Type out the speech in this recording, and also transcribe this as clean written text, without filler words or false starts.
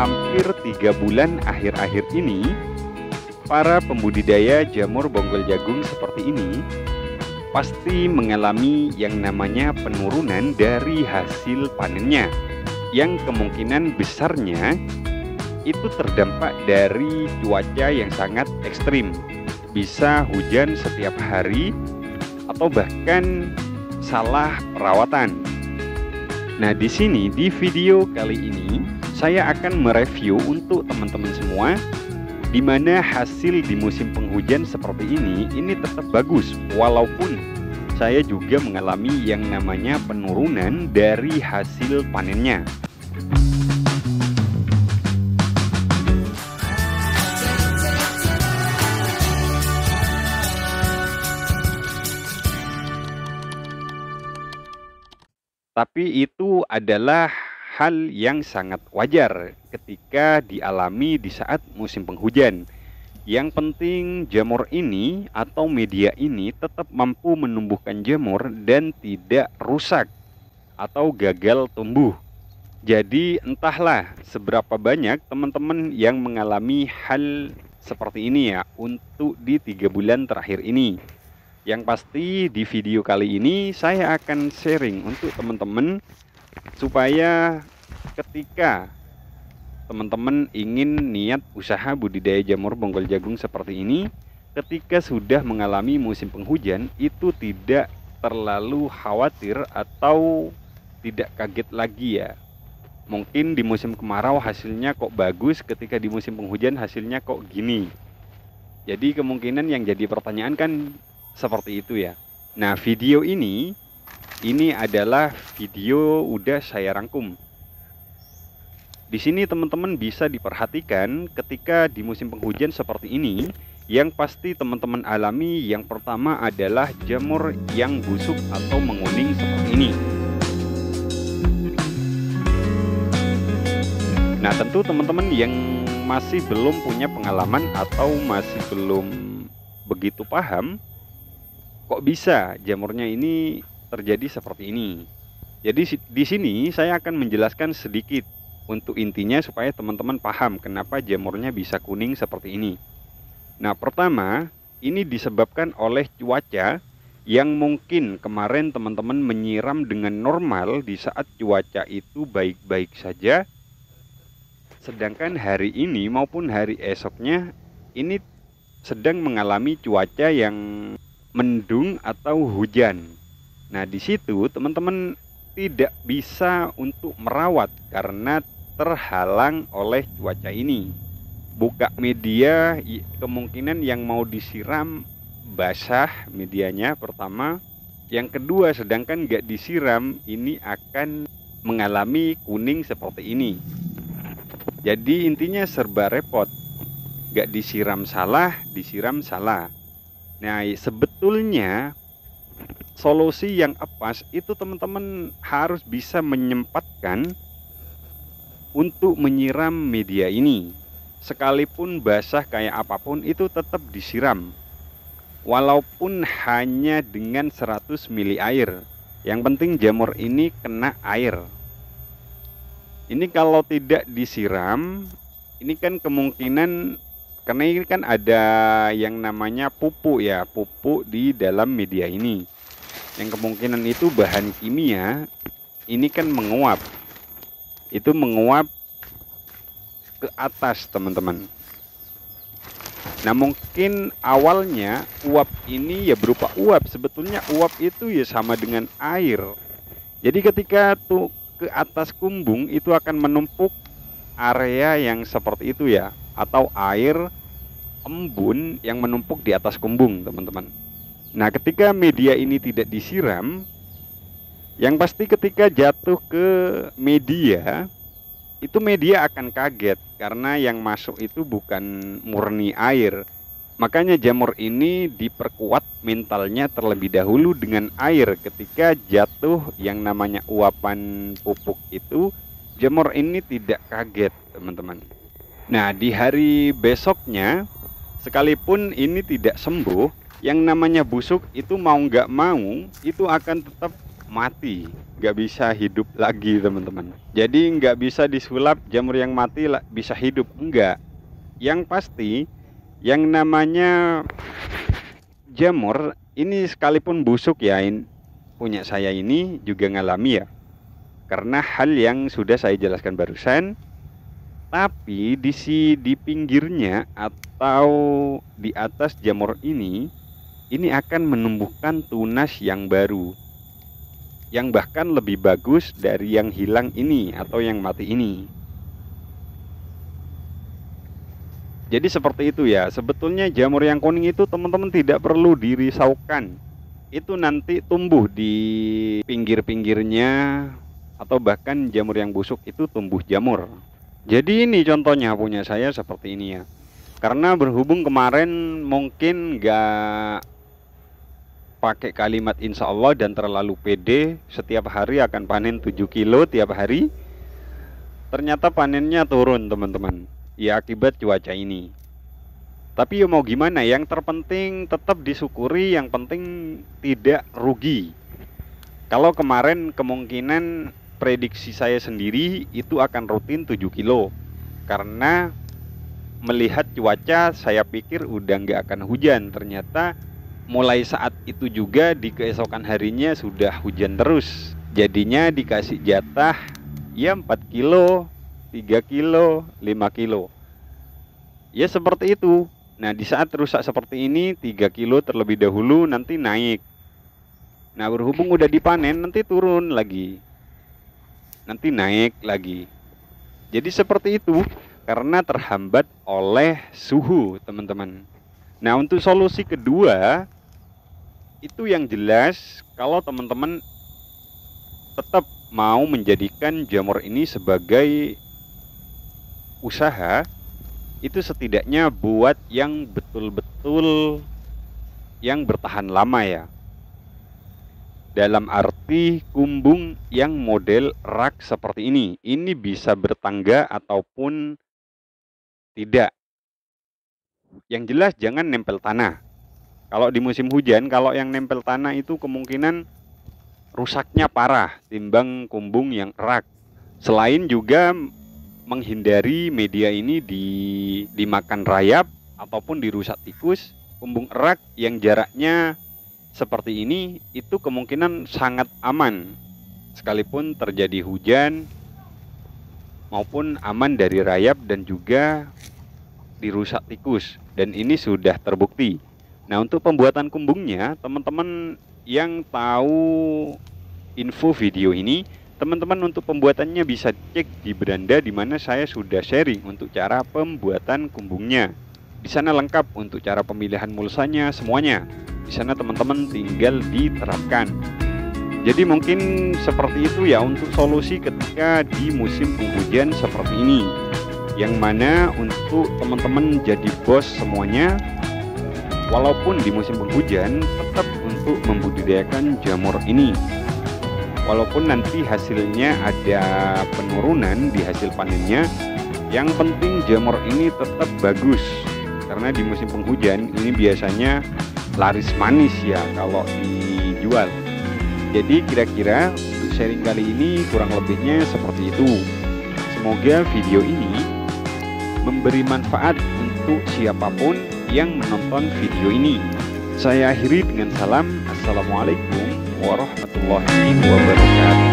hampir 3 bulan akhir-akhir ini, para pembudidaya jamur bonggol jagung seperti ini pasti mengalami yang namanya penurunan dari hasil panennya, yang kemungkinan besarnya itu terdampak dari cuaca yang sangat ekstrim. Bisa hujan setiap hari atau bahkan salah perawatan. Nah, di sini di video kali ini saya akan mereview untuk teman-teman semua di mana hasil di musim penghujan seperti ini tetap bagus, walaupun saya juga mengalami yang namanya penurunan dari hasil panennya. Tapi itu adalah hal yang sangat wajar ketika dialami di saat musim penghujan. Yang penting jamur ini atau media ini tetap mampu menumbuhkan jamur dan tidak rusak atau gagal tumbuh. Jadi entahlah seberapa banyak teman-teman yang mengalami hal seperti ini ya untuk di 3 bulan terakhir ini. Yang pasti di video kali ini saya akan sharing untuk teman-teman supaya ketika teman-teman ingin niat usaha budidaya jamur bonggol jagung seperti ini, ketika sudah mengalami musim penghujan itu tidak terlalu khawatir atau tidak kaget lagi ya. Mungkin di musim kemarau hasilnya kok bagus, ketika di musim penghujan hasilnya kok gini. Jadi kemungkinan yang jadi pertanyaan kan seperti itu ya. Nah, video ini adalah video udah saya rangkum. Di sini teman-teman bisa diperhatikan ketika di musim penghujan seperti ini, yang pasti teman-teman alami yang pertama adalah jamur yang busuk atau menguning seperti ini. Nah, tentu teman-teman yang masih belum punya pengalaman atau masih belum begitu paham, kok bisa jamurnya ini terjadi seperti ini. Jadi di sini saya akan menjelaskan sedikit untuk intinya supaya teman-teman paham kenapa jamurnya bisa kuning seperti ini. Nah, pertama, ini disebabkan oleh cuaca yang mungkin kemarin teman-teman menyiram dengan normal di saat cuaca itu baik-baik saja. Sedangkan hari ini maupun hari esoknya ini sedang mengalami cuaca yang mendung atau hujan. Nah, di situ teman-teman tidak bisa untuk merawat karena terhalang oleh cuaca ini. Buka media, kemungkinan yang mau disiram basah medianya pertama. Yang kedua, sedangkan nggak disiram ini akan mengalami kuning seperti ini. Jadi intinya serba repot. Nggak disiram salah, disiram salah. Nah, sebetulnya solusi yang pas itu teman-teman harus bisa menyempatkan untuk menyiram media ini. Sekalipun basah kayak apapun itu tetap disiram. Walaupun hanya dengan 100 ml air. Yang penting jamur ini kena air. Ini kalau tidak disiram, ini kan kemungkinan, karena ini kan ada yang namanya pupuk ya, pupuk di dalam media ini. Yang kemungkinan itu bahan kimia, ini kan menguap. Itu menguap ke atas teman-teman. Nah, mungkin awalnya uap ini ya berupa uap. Sebetulnya uap itu ya sama dengan air. Jadi ketika tuh ke atas kumbung itu akan menumpuk area yang seperti itu ya, atau air embun yang menumpuk di atas kumbung teman-teman. Nah, ketika media ini tidak disiram, yang pasti ketika jatuh ke media, itu media akan kaget karena yang masuk itu bukan murni air. Makanya jamur ini diperkuat mentalnya terlebih dahulu dengan air. Ketika jatuh yang namanya uapan pupuk itu, jamur ini tidak kaget teman-teman. Nah, di hari besoknya sekalipun ini tidak sembuh, yang namanya busuk itu mau nggak mau itu akan tetap mati, nggak bisa hidup lagi teman-teman. Jadi nggak bisa disulap jamur yang mati bisa hidup, enggak. Yang pasti yang namanya jamur ini sekalipun busuk ya, punya saya ini juga ngalami ya, karena hal yang sudah saya jelaskan barusan. Tapi di pinggirnya atau di atas jamur ini akan menumbuhkan tunas yang baru, yang bahkan lebih bagus dari yang hilang ini atau yang mati ini. Jadi seperti itu ya. Sebetulnya jamur yang kuning itu teman-teman tidak perlu dirisaukan. Itu nanti tumbuh di pinggir-pinggirnya, atau bahkan jamur yang busuk itu tumbuh jamur. Jadi ini contohnya punya saya seperti ini ya. Karena berhubung kemarin mungkin nggak pakai kalimat insya Allah dan terlalu pede, setiap hari akan panen 7 kilo tiap hari. Ternyata panennya turun teman-teman. Ya akibat cuaca ini. Tapi ya mau gimana, yang terpenting tetap disyukuri, yang penting tidak rugi. Kalau kemarin kemungkinan prediksi saya sendiri itu akan rutin 7 kilo. Karena melihat cuaca saya pikir udah nggak akan hujan. Ternyata mulai saat itu juga di keesokan harinya sudah hujan terus. Jadinya dikasih jatah ya 4 kilo, 3 kilo, 5 kilo. Ya seperti itu. Nah di saat rusak seperti ini 3 kilo terlebih dahulu, nanti naik. Nah berhubung udah dipanen nanti turun lagi, nanti naik lagi. Jadi seperti itu karena terhambat oleh suhu teman-teman. Nah untuk solusi kedua itu yang jelas, kalau teman-teman tetap mau menjadikan jamur ini sebagai usaha, itu setidaknya buat yang betul-betul yang bertahan lama ya. Dalam arti kumbung yang model rak seperti ini bisa bertangga ataupun tidak. Yang jelas jangan nempel tanah. Kalau di musim hujan, kalau yang nempel tanah itu kemungkinan rusaknya parah timbang kumbung yang rak. Selain juga menghindari media ini dimakan rayap ataupun dirusak tikus, kumbung erak yang jaraknya seperti ini itu kemungkinan sangat aman sekalipun terjadi hujan, maupun aman dari rayap dan juga dirusak tikus, dan ini sudah terbukti. Nah untuk pembuatan kumbungnya, teman-teman yang tahu info video ini, teman-teman untuk pembuatannya bisa cek di beranda di mana saya sudah sharing untuk cara pembuatan kumbungnya. Di sana lengkap untuk cara pemilihan mulsanya semuanya. Di sana teman-teman tinggal diterapkan. Jadi mungkin seperti itu ya untuk solusi ketika di musim penghujan seperti ini. Yang mana untuk teman-teman jadi bos semuanya, walaupun di musim penghujan tetap untuk membudidayakan jamur ini. Walaupun nanti hasilnya ada penurunan di hasil panennya, yang penting jamur ini tetap bagus. Karena di musim penghujan ini biasanya laris manis ya kalau dijual. Jadi kira-kira untuk sharing kali ini kurang lebihnya seperti itu. Semoga video ini memberi manfaat untuk siapapun yang menonton video ini. Saya akhiri dengan salam. Assalamualaikum warahmatullahi wabarakatuh.